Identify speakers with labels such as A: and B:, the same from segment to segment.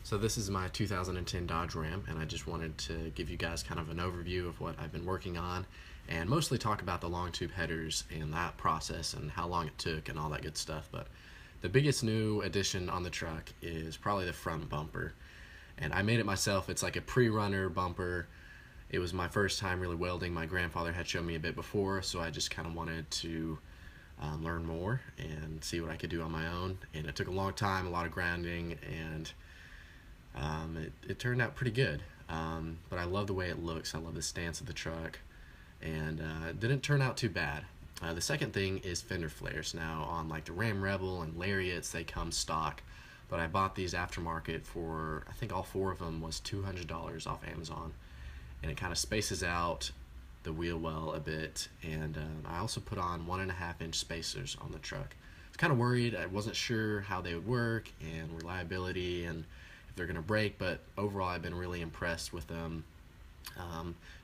A: So this is my 2010 Dodge Ram, and I just wanted to give you guys kind of an overview of what I've been working on and mostly talk about the long tube headers and that process and how long it took and all that good stuff. But the biggest new addition on the truck is probably the front bumper, and I made it myself. It's like a pre-runner bumper. It was my first time really welding. My grandfather had shown me a bit before, so I just kind of wanted to learn more and see what I could do on my own. And it took a long time, a lot of grinding, and it turned out pretty good. But I love the way it looks. I love the stance of the truck, and it didn't turn out too bad. The second thing is fender flares. Now on like the Ram Rebel and Lariats, they come stock, but I bought these aftermarket for, I think all four of them was $200 off Amazon, and it kind of spaces out the wheel well a bit. And I also put on 1.5-inch spacers on the truck. I was kind of worried. I wasn't sure how they would work and reliability and if they're gonna break, but overall I've been really impressed with them.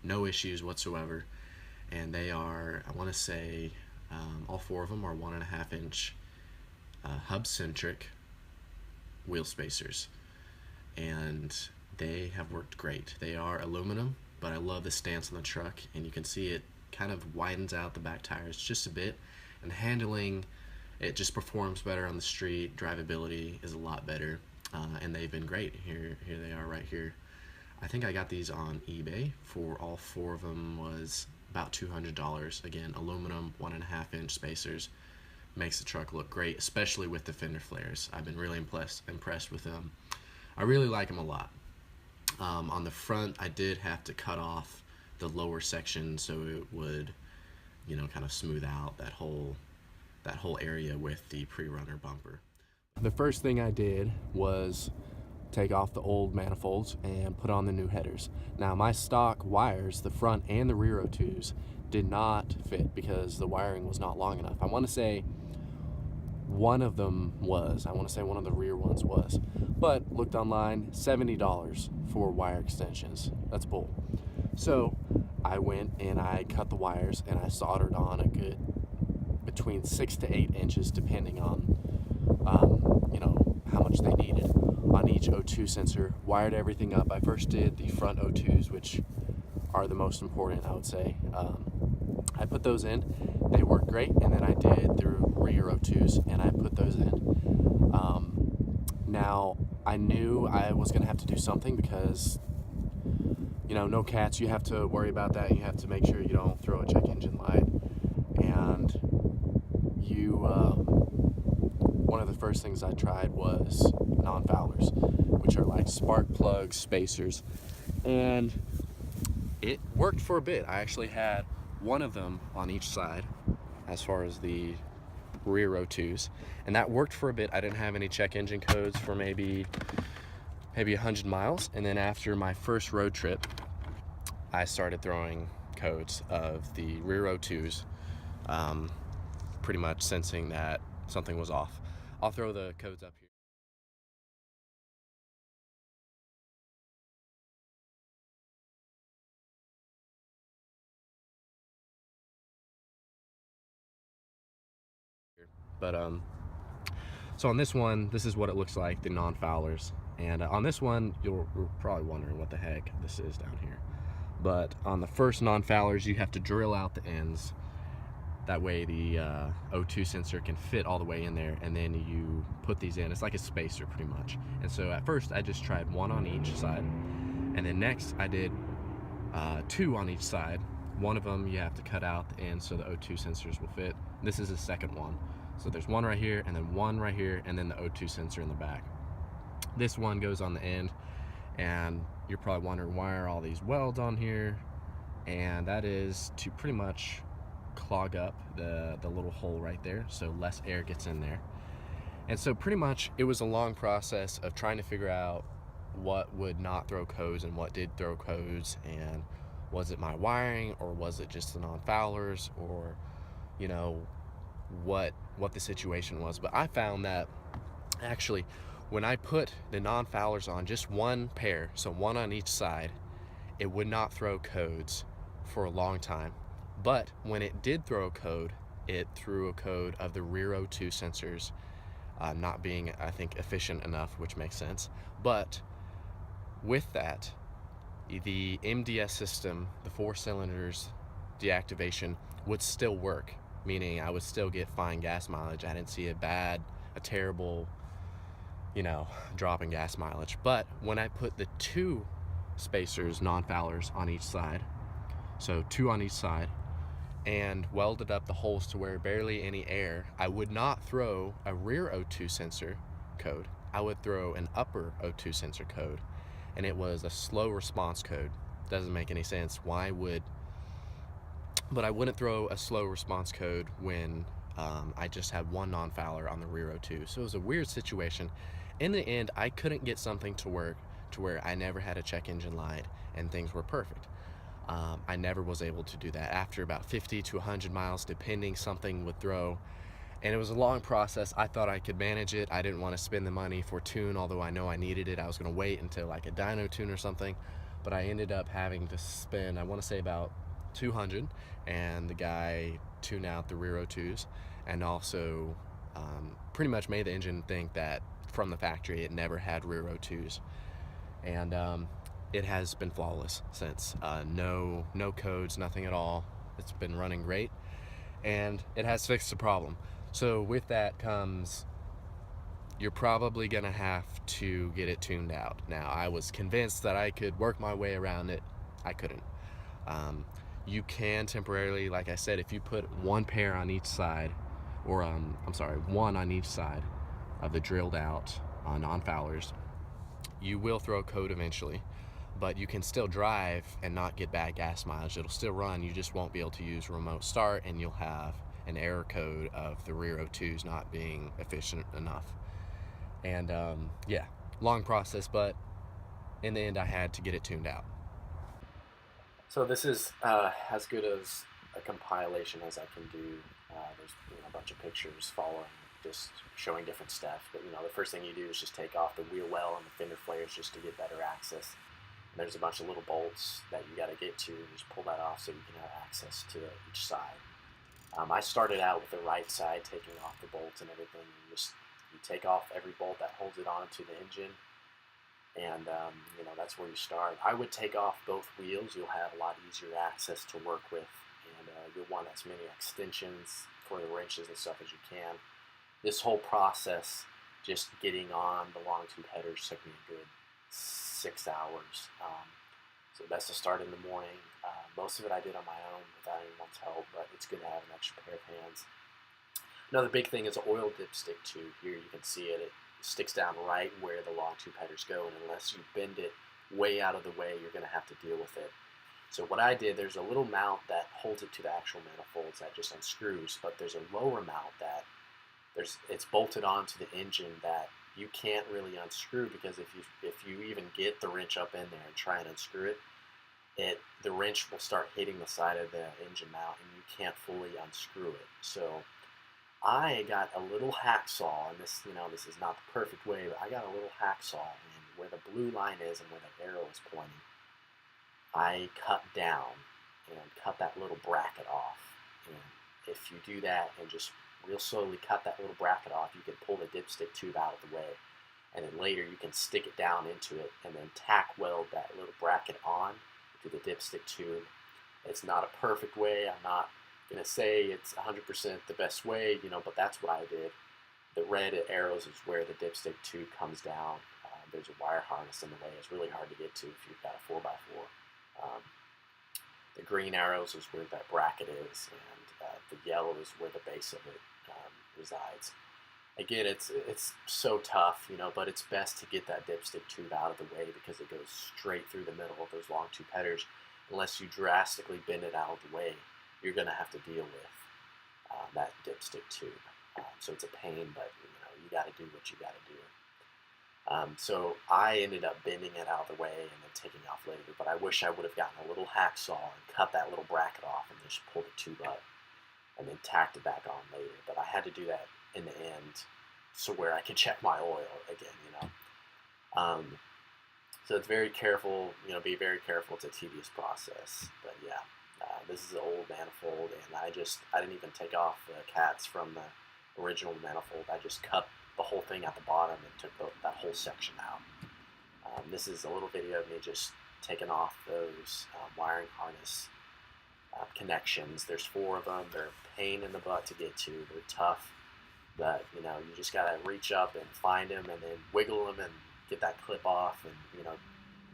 A: No issues whatsoever, and they are, I want to say, all four of them are 1.5-inch hub-centric wheel spacers, and they have worked great. They are aluminum, but I love the stance on the truck, and you can see it kind of widens out the back tires just a bit, and handling, it just performs better on the street. Drivability is a lot better, and they've been great. Here they are right here. I think I got these on eBay for all four of them was about $200. Again, aluminum 1.5-inch spacers, makes the truck look great, especially with the fender flares. I've been really impressed with them. I really like them a lot. On the front, I did have to cut off the lower section so it would, kind of smooth out that whole area with the pre-runner bumper. The first thing I did was take off the old manifolds and put on the new headers. Now my stock wires, the front and the rear O2s, did not fit because the wiring was not long enough. I want to say one of them was. I want to say one of the rear ones was. But looked online, $70 for wire extensions. That's bull. So I went and I cut the wires and I soldered on a good between 6 to 8 inches depending on how much they needed on each O2 sensor. Wired everything up. I first did the front O2s, which are the most important, I would say. I put those in, they worked great, and then I did the rear O2s and I put those in. Now I knew I was gonna have to do something because no cats, you have to worry about that. You have to make sure you don't throw a check engine light, and one of the first things I tried was non-foulers, which are like spark plug spacers, and it worked for a bit. I actually had one of them on each side as far as the rear O2s, and that worked for a bit. I didn't have any check engine codes for maybe 100 miles, and then after my first road trip I started throwing codes of the rear O2s, pretty much sensing that something was off. I'll throw the codes up here. But so on this one, this is what it looks like, the non-foulers. And on this one, you're probably wondering what the heck this is down here. But on the first non-foulers, you have to drill out the ends. That way the O2 sensor can fit all the way in there, and then you put these in. It's like a spacer pretty much. And so at first I just tried one on each side, and then next I did 2 on each side. One of them you have to cut out the end so the O2 sensors will fit. This is the second one. So there's one right here, and then one right here, and then the O2 sensor in the back. This one goes on the end, and you're probably wondering why are all these welds on here, and that is to pretty much clog up the little hole right there so less air gets in there. And so pretty much it was a long process of trying to figure out what would not throw codes and what did throw codes, and was it my wiring or was it just the non-foulers, or what the situation was. But I found that actually when I put the non-foulers on, just one pair, so one on each side, it would not throw codes for a long time. But when it did throw a code, it threw a code of the rear O2 sensors not being, I think, efficient enough, which makes sense. But With that, the MDS system, the 4 cylinders deactivation, would still work, meaning I would still get fine gas mileage. I didn't see a terrible, drop in gas mileage. But when I put the 2 spacers, non-foulers, on each side, so 2 on each side, and welded up the holes to where barely any air, I would not throw a rear O2 sensor code. I would throw an upper O2 sensor code, and it was a slow response code. Doesn't make any sense. But I wouldn't throw a slow response code when I just had one non-fouler on the rear O2. So it was a weird situation. In the end, I couldn't get something to work to where I never had a check engine light and things were perfect. I never was able to do that. After about 50 to 100 miles, depending, something would throw. And it was a long process. I thought I could manage it. I didn't want to spend the money for tune, although I know I needed it. I was going to wait until like a dyno tune or something. But I ended up having to spend, I want to say, about 200, and the guy tuned out the rear O2s, and also pretty much made the engine think that from the factory it never had rear O2s. And it has been flawless since. No codes, nothing at all. It's been running great, and it has fixed the problem. So with that comes, you're probably gonna have to get it tuned out. Now, I was convinced that I could work my way around it. I couldn't. You can temporarily, like I said, if you put one pair on each side, or one on each side of the drilled out non-foulers, you will throw a code eventually, but you can still drive and not get bad gas mileage. It'll still run, you just won't be able to use remote start, and you'll have an error code of the rear O2s not being efficient enough. And yeah, long process, but in the end I had to get it tuned out. So this is as good as a compilation as I can do. There's a bunch of pictures following, just showing different stuff. But the first thing you do is just take off the wheel well and the fender flares just to get better access. And there's a bunch of little bolts that you got to get to, and just pull that off so you can have access to each side. I started out with the right side, taking off the bolts and everything. You take off every bolt that holds it onto the engine, and that's where you start. I would take off both wheels. You'll have a lot easier access to work with, and you'll want as many extensions for the wrenches and stuff as you can. This whole process, just getting on the long tube headers, took me a good 6 hours. So best to start in the morning. Most of it I did on my own without anyone's help, but it's good to have an extra pair of hands. Another big thing is an oil dipstick tube. Here you can see it. It sticks down right where the long tube headers go, and unless you bend it way out of the way, you're going to have to deal with it. So what I did, there's a little mount that holds it to the actual manifolds that just unscrews, but there's a lower mount that it's bolted onto the engine that you can't really unscrew, because if you even get the wrench up in there and try and unscrew it, the wrench will start hitting the side of the engine mount, and you can't fully unscrew it. So I got a little hacksaw, and this is not the perfect way, but I got a little hacksaw, and where the blue line is and where the arrow is pointing, I cut down and cut that little bracket off. And if you do that and just real slowly cut that little bracket off, you can pull the dipstick tube out of the way, and then later you can stick it down into it and then tack weld that little bracket on to the dipstick tube. It's not a perfect way. I'm not going to say it's 100% the best way, but that's what I did. The red arrows is where the dipstick tube comes down. There's a wire harness in the way. It's really hard to get to if you've got a 4x4. The green arrows is where that bracket is, and the yellow is where the base of it resides. Again, it's so tough, but it's best to get that dipstick tube out of the way, because it goes straight through the middle of those long tube headers. Unless you drastically bend it out of the way, you're going to have to deal with that dipstick tube. So it's a pain, but you got to do what you got to do. So I ended up bending it out of the way and then taking off later, but I wish I would have gotten a little hacksaw and cut that little bracket off and just pulled the tube up and then tacked it back on later. But I had to do that in the end, so where I could check my oil again, So it's very careful, be very careful. It's a tedious process, but yeah, this is an old manifold, and I didn't even take off the cats from the original manifold. I just cut the whole thing at the bottom and took that whole section out. This is a little video of me just taking off those wiring harness connections. There's 4 of them. They're a pain in the butt to get to. They're tough, but you just gotta reach up and find them, and then wiggle them and get that clip off, and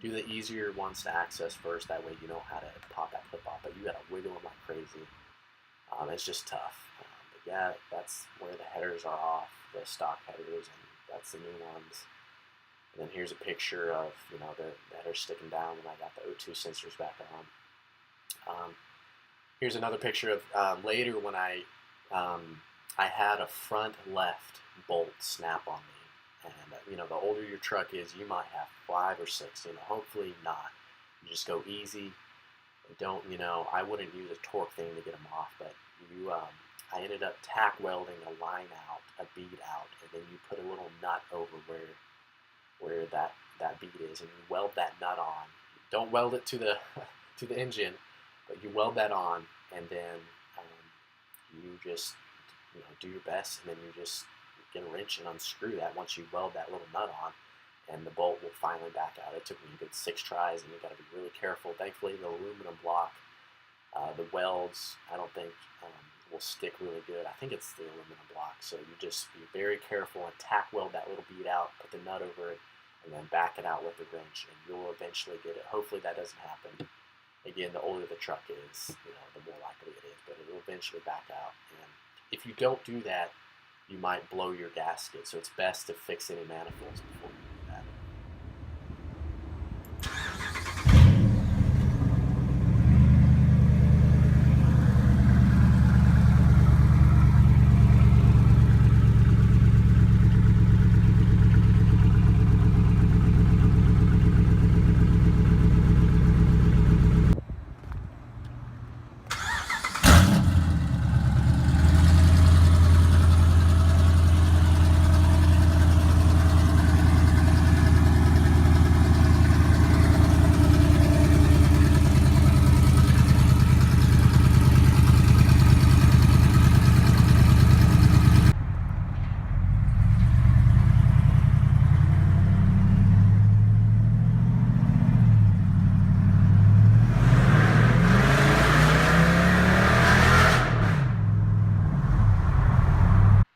A: do the easier ones to access first. That way you know how to pop that clip off, but you gotta wiggle them like crazy. It's just tough. But yeah, that's where the headers are off, the stock headers, and that's the new ones. And then here's a picture of the headers sticking down when I got the O2 sensors back on. Here's another picture of later when I had a front left bolt snap on me, and the older your truck is, you might have 5 or 6. Hopefully not. You just go easy. Don't I wouldn't use a torque thing to get them off, but I ended up tack welding a line out, a bead out, and then you put a little nut over where that bead is, and you weld that nut on. Don't weld it to the to the engine, but you weld that on, and then you just do your best, and then you just get a wrench and unscrew that once you weld that little nut on, and the bolt will finally back out. It took me a good 6 tries, and you got to be really careful. Thankfully, the aluminum block, the welds, I don't think will stick really good. I think it's the aluminum block, so you just be very careful and tack weld that little bead out, put the nut over it, and then back it out with the wrench, and you'll eventually get it. Hopefully that doesn't happen. Again, the older the truck is, the more likely it is, but it will eventually back out. And if you don't do that, you might blow your gasket, so it's best to fix any manifolds before you do that.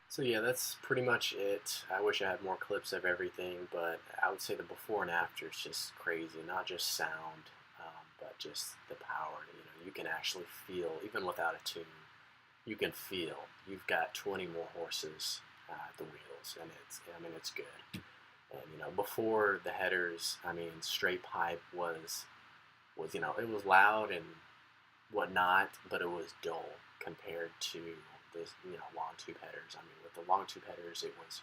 A: So yeah, that's pretty much it. I wish I had more clips of everything, but I would say the before and after is just crazy. Not just sound, but just the power. You can actually feel, even without a tune, you can feel you've got 20 more horses at the wheels, and it's good. And before the headers, straight pipe was it was loud and whatnot, but it was dull compared to this long tube headers. With the long tube headers, it was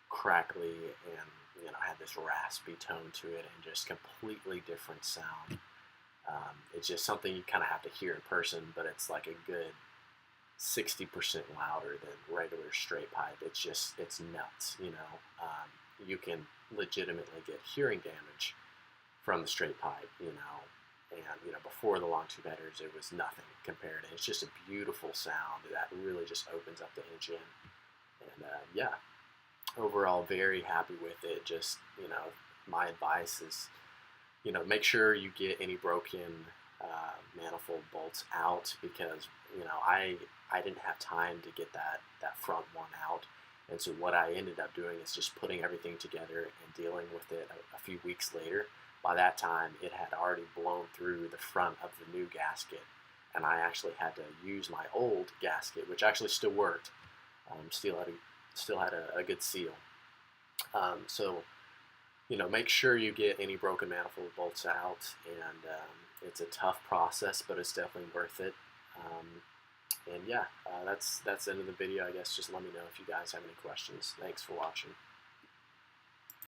A: crackly and had this raspy tone to it, and just completely different sound. It's just something you kind of have to hear in person, but it's like a good 60% louder than regular straight pipe. It's nuts. You can legitimately get hearing damage from the straight pipe. And before the long tube headers, it was nothing compared. And it's just a beautiful sound that really just opens up the engine. And yeah, overall very happy with it. Just my advice is make sure you get any broken manifold bolts out, because I didn't have time to get that front one out. And so what I ended up doing is just putting everything together and dealing with it a few weeks later. By that time, it had already blown through the front of the new gasket, and I actually had to use my old gasket, which actually still worked. Still had a good seal. So make sure you get any broken manifold bolts out, and it's a tough process, but it's definitely worth it. And yeah, that's the end of the video. I guess just let me know if you guys have any questions. Thanks for watching.